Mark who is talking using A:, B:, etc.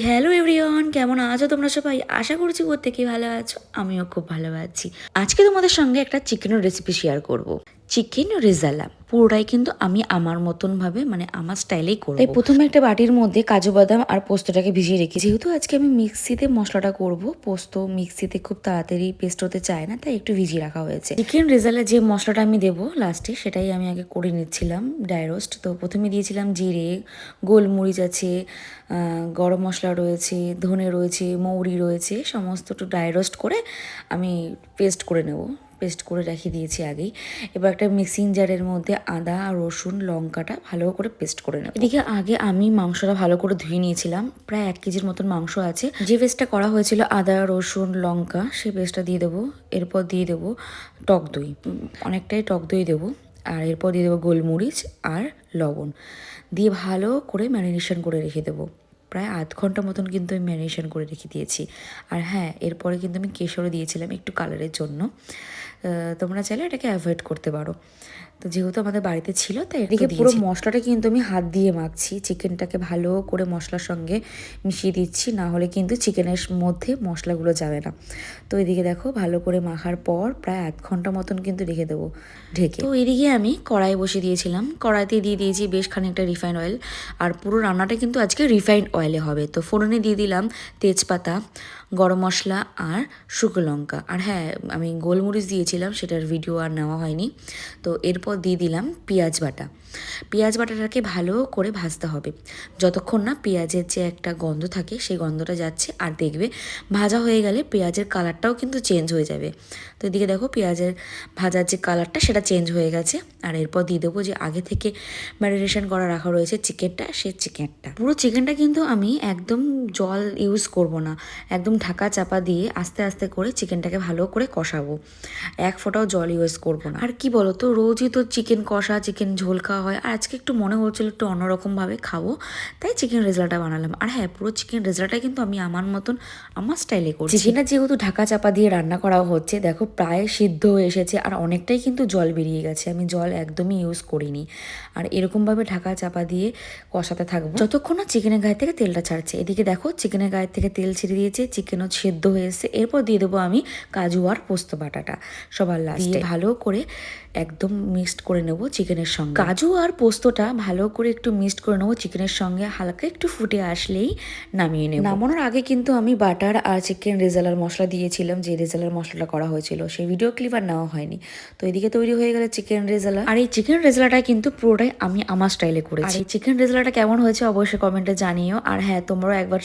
A: Hello everyone, কেমন আছো তোমরা সবাই? আশা করছি প্রত্যেকেই ভালো আছো। আমিও খুব ভালো আছি। আজকে তোমাদের সঙ্গে একটা চিকেনের রেসিপি শেয়ার করব। চিকেন রেজালা পুরোটাই কিন্তু আমি আমার মতন ভাবে মানে আমার স্টাইলেই করব। তাই প্রথমে একটা বাটির মধ্যে কাজু বাদাম আর পোস্তটাকে ভিজিয়ে রেখেছি। যেহেতু আজকে আমি মিক্সিতে মশলাটা করব, পোস্ত মিক্সিতে খুব তাড়াতাড়ি পেস্ট হতে চায় না, তাই একটু ভিজিয়ে রাখা হয়েছে। চিকেন রেজালা যে মশলাটা আমি দেবো লাস্টে, সেটাই আমি আগে করে নিচ্ছিলাম ড্রাই রোস্ট। তো প্রথমে দিয়েছিলাম জিরে, গোলমরিচ আছে, গরম মশলা রয়েছে, ধনে রয়েছে, মৌরি রয়েছে, সমস্ত একটু ড্রাই রোস্ট করে আমি পেস্ট করে নেব। পেস্ট করে রেখে দিয়েছি আগেই। এবার একটা মিক্সিং জারের মধ্যে আদা, রসুন, লঙ্কাটা ভালো করে পেস্ট করে নেব। এদিকে আগে আমি মাংসটা ভালো করে ধুয়ে নিয়েছিলাম। প্রায় 1 কেজির মতন মাংস আছে। যে পেস্টটা করা হয়েছিল আদা, রসুন, লঙ্কা, সেই পেস্টটা দিয়ে দেবো। এরপর দিয়ে দেবো টক দই, অনেকটাই টক দই দেবো। আর এরপর দিয়ে দেবো গোলমরিচ আর লবণ দিয়ে ভালো করে ম্যারিনেশন করে রেখে দেবো। প্রায় আধ ঘন্টা মতন কিন্তু আমি ম্যারিনেশন করে রেখে দিয়েছি। আর হ্যাঁ, এরপরে কিন্তু আমি কেশরও দিয়েছিলাম একটু কালারের জন্য। তোমরা চাইলে এটাকে অ্যাভয়েড করতে পারো। তো যেহেতু আমাদের বাড়িতে ছিল তাই এদিকে পুরো মশলাটা কিন্তু আমি হাত দিয়ে মাখছি। চিকেনটাকে ভালো করে মশলার সঙ্গে মিশিয়ে দিচ্ছি, না হলে কিন্তু চিকেনের মধ্যে মশলাগুলো যাবে না। তো এদিকে দেখো ভালো করে মাখার পর প্রায় আধ ঘন্টা মতন কিন্তু রেখে দেবো ঢেকে। তো এদিকে আমি কড়াই বসিয়ে দিয়েছিলাম। কড়াইতে দিয়ে দিয়েছি বেশ খানিকটা রিফাইন্ড অয়েল। আর পুরো রান্নাটা কিন্তু আজকে রিফাইন্ড অয়েলে হবে। তো ফোড়নে দিয়ে দিলাম তেজপাতা, গরম মশলা আর শুকনো লঙ্কা। আর হ্যাঁ, আমি গোলমরিচ দিয়েছিলাম, সেটার ভিডিও আর নেওয়া হয়নি। তো এরপর দিয়ে দিলাম পেঁয়াজ বাটা। পেঁয়াজ বাটাটাকে ভালো করে ভাজতে হবে যতক্ষণ না পেঁয়াজের যে একটা গন্ধ থাকে সেই গন্ধটা যাচ্ছে। আর দেখবে ভাজা হয়ে গেলে পেঁয়াজের কালারটাও কিন্তু চেঞ্জ হয়ে যাবে। তো এদিকে দেখো পেঁয়াজের ভাজার যে কালারটা সেটা চেঞ্জ হয়ে গেছে। আর এরপর দিয়ে দেবো যে আগে থেকে ম্যারিনেশন করা রাখা রয়েছে চিকেনটা, সেই চিকেনটা। পুরো চিকেনটা কিন্তু আমি একদম জল ইউজ করব না, একদম ঢাকা চাপা দিয়ে আস্তে আস্তে করে চিকেনটাকে ভালো করে কষাবো। এক ফোঁটাও জল ইউজ করব না। আর কি বলো তো, রোজই তো চিকেন কষা, চিকেন ঝোল খাওয়া হয়, আর আজকে একটু মনে হচ্ছিল একটু অন্যরকমভাবে খাবো, তাই চিকেন রেজালাটা বানালাম। আর হ্যাঁ, পুরো চিকেন রেজালাটা কিন্তু আমি আমার মতন আমার স্টাইলে করছি। চিকেনটা যেহেতু ঢাকা চাপা দিয়ে রান্না করা হচ্ছে, দেখো প্রায় সিদ্ধ হয়ে এসেছে আর অনেকটাই কিন্তু জল বেরিয়ে গেছে। আমি জল একদমই ইউজ করিনি। আর এরকমভাবে ঢাকা চাপা দিয়ে কষাতে থাকবো যতক্ষণ না চিকেনের গায়ে থেকে তেলটা ছাড়ছে। এদিকে দেখো চিকেনের গায়ে থেকে তেল ছেড়ে দিয়েছে, চিকেনও সেদ্ধ হয়ে এসেছে। এরপর দিয়ে দেবো আমি কাজু আর পোস্ত বাটাটা সবার লাস্টে। ভালো করে একদম মিক্সড করে নেব চিকেনের সঙ্গে। কাজু আর পোস্তটা ভালো করে একটু মিক্সড করে নেবো চিকেনের সঙ্গে। হালকা একটু ফুটে আসলেই নামিয়ে নেব। নামানোর আগে কিন্তু আমি বাটার আর চিকেন রেজালার মশলা দিয়েছিলাম, যে রেজালার মশলাটা করা হয়েছিল সেই ভিডিও ক্লিপ আর নেওয়া হয়নি। তো এদিকে তৈরি হয়ে গেল চিকেন রেজালা। আর এই চিকেন রেজালাটা কিন্তু পুরোটাই আমি আমার স্টাইলে করেছি। আর এই চিকেন রেজালাটা কেমন হয়েছে অবশ্যই কমেন্টে জানিও। আর হ্যাঁ, তোমরাও একবার